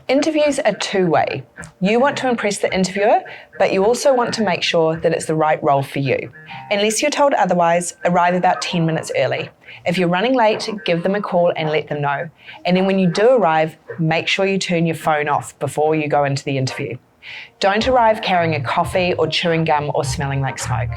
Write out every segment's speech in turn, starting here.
Interviews are two-way. You want to impress the interviewer, but you also want to make sure that it's the right role for you. Unless you're told otherwise, arrive about 10 minutes early. If you're running late, give them a call and let them know. And then when you do arrive, make sure you turn your phone off before you go into the interview. Don't arrive carrying a coffee or chewing gum or smelling like smoke.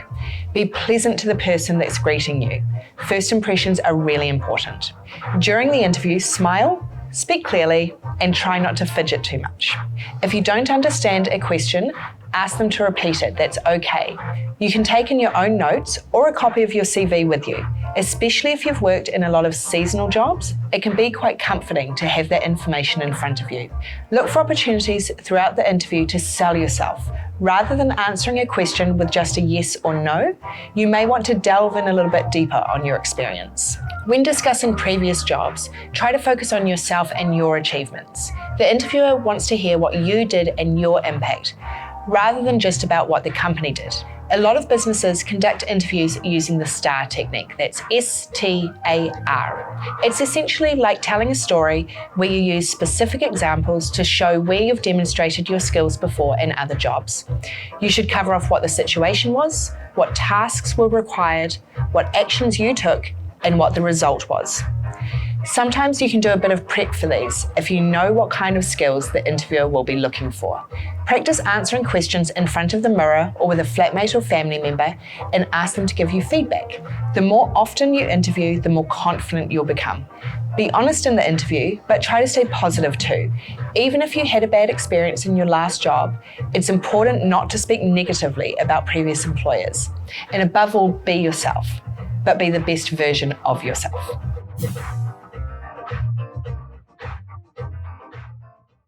Be pleasant to the person that's greeting you. First impressions are really important. During the interview, smile, speak clearly, and try not to fidget too much. If you don't understand a question, ask them to repeat it. That's okay. You can take in your own notes or a copy of your CV with you. Especially if you've worked in a lot of seasonal jobs, it can be quite comforting to have that information in front of you. Look for opportunities throughout the interview to sell yourself. Rather than answering a question with just a yes or no, you may want to delve in a little bit deeper on your experience. When discussing previous jobs, try to focus on yourself and your achievements. The interviewer wants to hear what you did and your impact, rather than just about what the company did. A lot of businesses conduct interviews using the STAR technique. That's STAR. It's essentially like telling a story where you use specific examples to show where you've demonstrated your skills before in other jobs. You should cover off what the situation was, what tasks were required, what actions you took, and what the result was. Sometimes you can do a bit of prep for these if you know what kind of skills the interviewer will be looking for. Practice answering questions in front of the mirror or with a flatmate or family member and ask them to give you feedback. The more often you interview, the more confident you'll become. Be honest in the interview, but try to stay positive too. Even if you had a bad experience in your last job, it's important not to speak negatively about previous employers. And above all, be yourself, but be the best version of yourself.